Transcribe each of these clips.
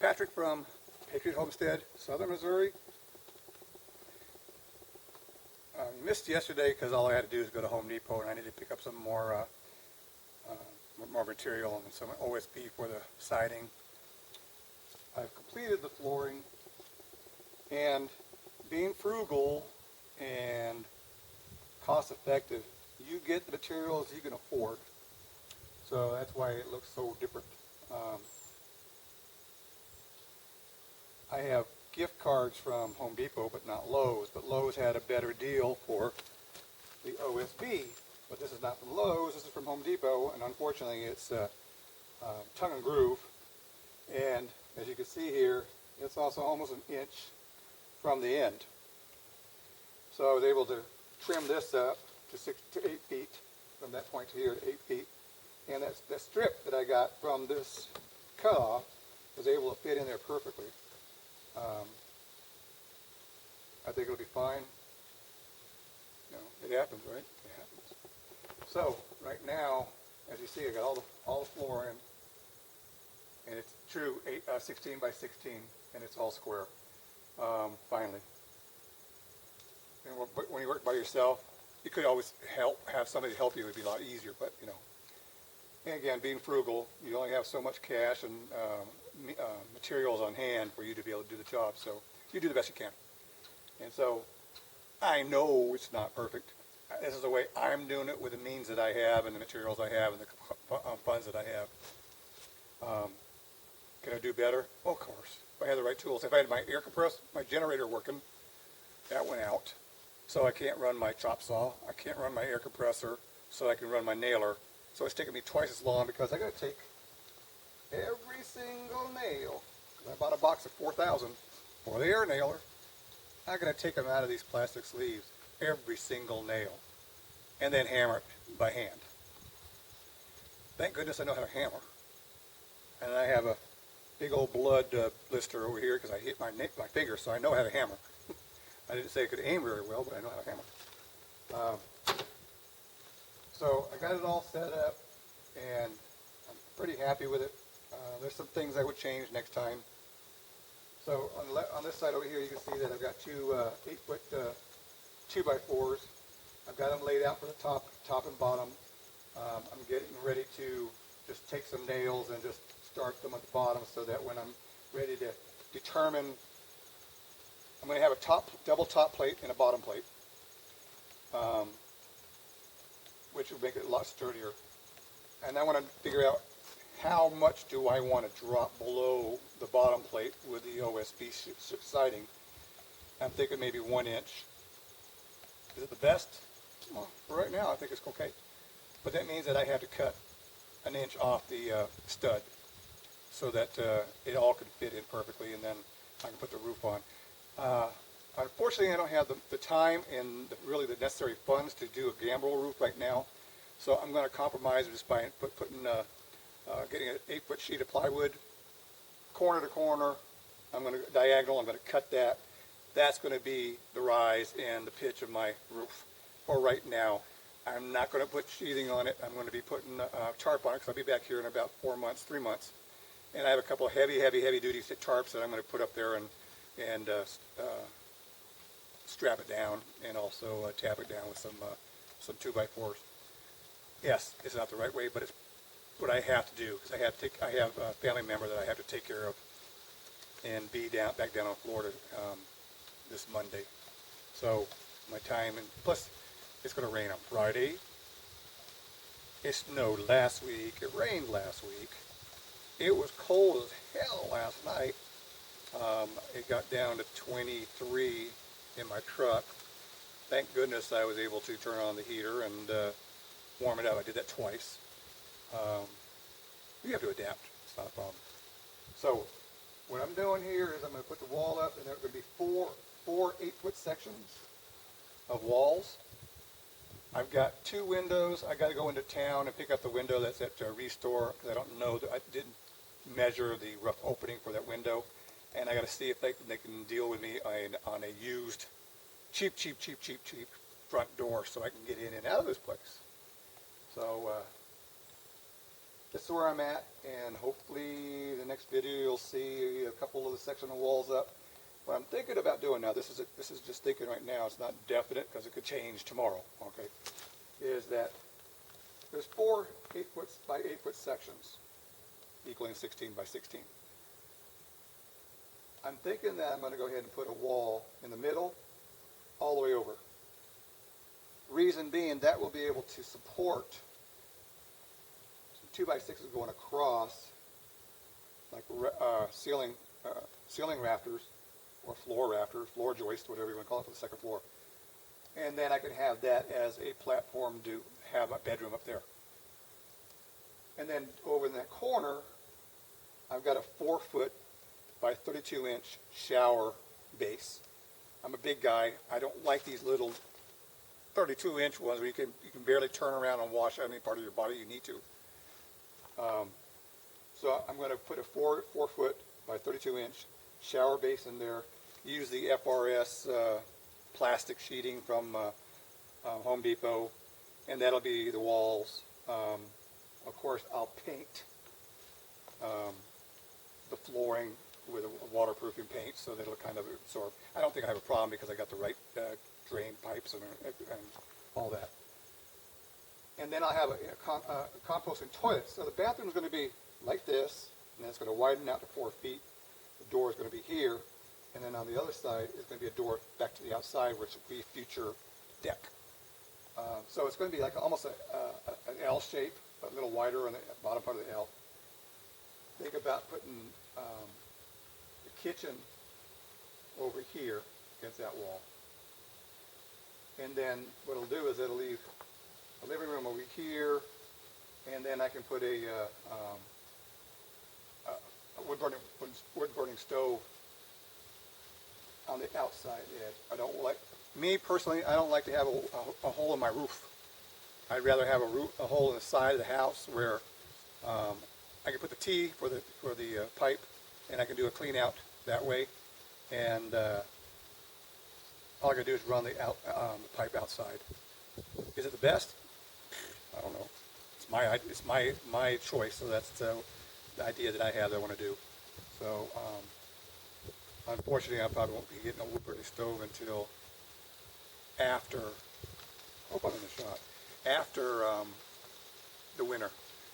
Patrick from Patriot Homestead, Southern Missouri. Missed yesterday because all I had to do is go to Home Depot and I needed to pick up some more material and some OSB for the siding. I've completed the flooring, and being frugal and cost effective, you get the materials you can afford. So that's why it looks so different. I have gift cards from Home Depot, but not Lowe's. But Lowe's had a better deal for the OSB. But this is not from Lowe's, this is from Home Depot, and unfortunately it's tongue and groove. And as you can see here, it's also almost an inch from the end. So I was able to trim this up to 6 to 8 feet, from that point to here to 8 feet. And that strip that I got from this cutoff was able to fit in there perfectly. I think it'll be fine. You know, it happens, right? It happens. So right now, as you see, I got all the floor in, and it's true 16 by 16, and it's all square. Finally. And when you work by yourself, you could always have somebody help you. It would be a lot easier, but you know. And again, being frugal, you only have so much cash and materials on hand for you to be able to do the job. So you do the best you can. And so I know it's not perfect. This is the way I'm doing it with the means that I have and the materials I have and the funds that I have. Can I do better? Oh, of course. If I had the right tools. If I had my air compressor, my generator working, that went out. So I can't run my chop saw. I can't run my air compressor so I can run my nailer. So it's taking me twice as long because I got to take every single nail. I bought a box of 4,000 for the air nailer. I got to take them out of these plastic sleeves, every single nail, and then hammer it by hand. Thank goodness I know how to hammer. And I have a big old blood blister over here because I hit my finger, so I know how to hammer. I didn't say I could aim very well, but I know how to hammer. So I got it all set up, and I'm pretty happy with it. There's some things I would change next time. So on this side over here, you can see that I've got two 8-foot 2x4s. I've got them laid out for the top and bottom. I'm getting ready to just take some nails and just start them at the bottom so that when I'm ready to determine, I'm going to have a double top plate and a bottom plate, which will make it a lot sturdier. And I want to figure out how much do I want to drop below the bottom plate with the OSB siding. I'm thinking maybe 1 inch. Is it the best? Well, for right now I think it's okay. But that means that I have to cut an inch off the stud so that it all can fit in perfectly, and then I can put the roof on. Unfortunately, I don't have the time and really the necessary funds to do a gambrel roof right now. So I'm going to compromise just by getting an 8-foot sheet of plywood, corner to corner. I'm going to diagonal. I'm going to cut that. That's going to be the rise and the pitch of my roof for right now. I'm not going to put sheathing on it. I'm going to be putting tarp on it because I'll be back here in about 3 months. And I have a couple of heavy duty tarps that I'm going to put up there and strap it down and also tap it down with some 2x4s. Yes, it's not the right way, but it's what I have to do because I have a family member that I have to take care of and be back down on Florida this Monday. So my time, and plus it's going to rain on Friday. It snowed last week. It rained last week. It was cold as hell last night. It got down to 23 in my truck. Thank goodness I was able to turn on the heater and warm it up. I did that twice. You have to adapt. It's not a problem. So what I'm doing here is I'm going to put the wall up, and there are going to be four 8-foot sections of walls. I've got 2 windows. I got to go into town and pick up the window that's at Restore because I don't know that I didn't measure the rough opening for that window, and I got to see if they can deal with me on a used cheap front door so I can get in and out of this place. So this is where I'm at, and hopefully the next video you'll see a couple of the section of walls up. What I'm thinking about doing now, this is just thinking right now, it's not definite because it could change tomorrow, okay, is that there's 4 8-foot by 8-foot sections equaling 16 by 16. I'm thinking that I'm going to go ahead and put a wall in the middle all the way over. Reason being, that will be able to support 2 by 6s going across, like ceiling rafters, or floor rafters, floor joist, whatever you want to call it, for the second floor. And then I can have that as a platform to have a bedroom up there. And then over in that corner, I've got a 4-foot by 32-inch shower base. I'm a big guy. I don't like these little 32-inch ones where you can barely turn around and wash any part of your body you need to. So I'm going to put a 4-foot by 32-inch shower base in there. Use the FRS plastic sheeting from Home Depot, and that'll be the walls. Of course, I'll paint the flooring with a waterproofing paint so that it'll kind of absorb. I don't think I have a problem because I got the right drain pipes and all that. And then I'll have a composting toilet. So the bathroom is going to be like this, and then it's going to widen out to 4 feet. The door is going to be here, and then on the other side is going to be a door back to the outside, which will be future deck. So it's going to be like almost an L shape, but a little wider on the bottom part of the L. Think about putting the kitchen over here against that wall. And then what it'll do is it'll leave a living room over here, and then I can put a wood-burning stove on the outside edge. I don't like, me personally, I don't like to have a hole in my roof. I'd rather have a hole in the side of the house where I can put the T for the pipe, and I can do a clean out that way. And all I gotta do is run the pipe outside. Is it the best? I don't know. It's my choice. So that's the idea that I have that I want to do. So unfortunately, I probably won't be getting a wood-burning stove until after. Hope I'm in the shot. After the winter.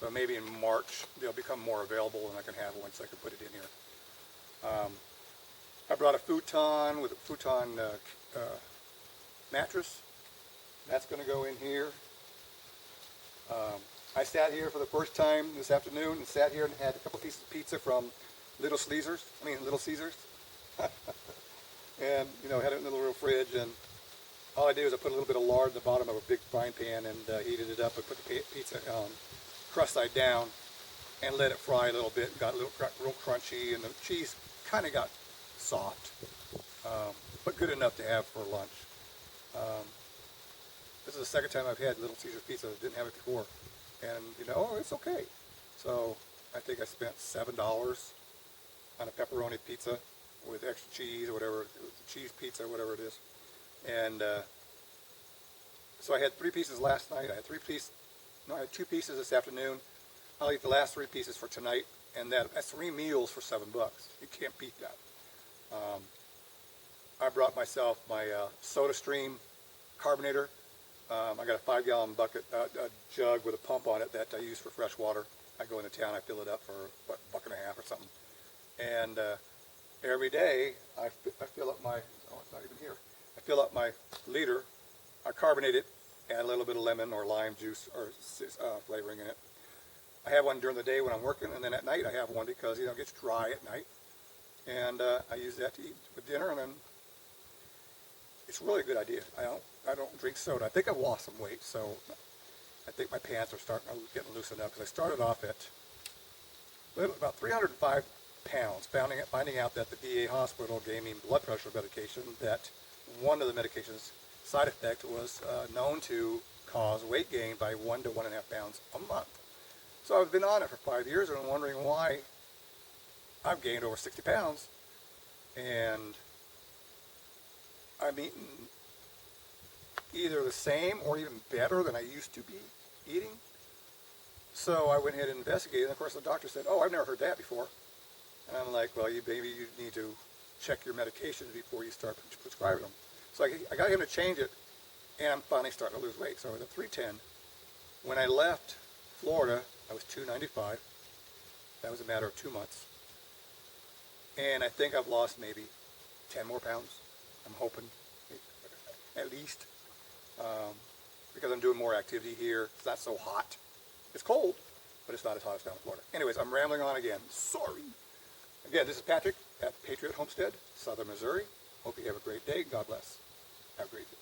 So maybe in March they'll become more available, and I can have one so I can put it in here. I brought a futon with a futon mattress. That's going to go in here. I sat here for the first time this afternoon and sat here and had a couple pieces of pizza from Little Caesars. And had it in the little fridge, and all I did was I put a little bit of lard in the bottom of a big frying pan and heated it up and put the pizza crust side down and let it fry a little bit. And got a little real crunchy, and the cheese kind of got soft, but good enough to have for lunch. This is the second time I've had Little Caesars pizza. I didn't have it before, and it's okay. So I think I spent $7 on a pepperoni pizza with extra cheese or whatever, cheese pizza, whatever it is. And so I had 3 pieces last night. I had 2 pieces this afternoon. I'll eat the last 3 pieces for tonight, and that's 3 meals for $7. You can't beat that. I brought myself my SodaStream carbonator. I got a 5-gallon bucket, jug with a pump on it that I use for fresh water. I go into town, I fill it up for what, $1.50 or something. And every day I fill up my, it's not even here. I fill up my liter, I carbonate it, add a little bit of lemon or lime juice or flavoring in it. I have one during the day when I'm working, and then at night I have one because it gets dry at night. And I use that to eat with dinner, and then it's really a good idea. I don't drink soda. I think I've lost some weight, so I think my pants are getting loosened up, because I started off at about 305 pounds, finding out that the VA hospital gave me blood pressure medication, that one of the medications side effect was known to cause weight gain by 1 to 1.5 pounds a month. So I've been on it for 5 years, and I'm wondering why I've gained over 60 pounds, and I'm eating either the same or even better than I used to be eating. So I went ahead and investigated, and of course the doctor said, oh, I've never heard that before. And I'm like, well, maybe you need to check your medications before you start prescribing them. So I got him to change it, and I'm finally starting to lose weight. So I was at 310. When I left Florida, I was 295. That was a matter of 2 months. And I think I've lost maybe 10 more pounds. I'm hoping, at least, because I'm doing more activity here. It's not so hot. It's cold, but it's not as hot as down in Florida. Anyways, I'm rambling on again. Sorry. Again, this is Patrick at Patriot Homestead, Southern Missouri. Hope you have a great day. God bless. Have a great day.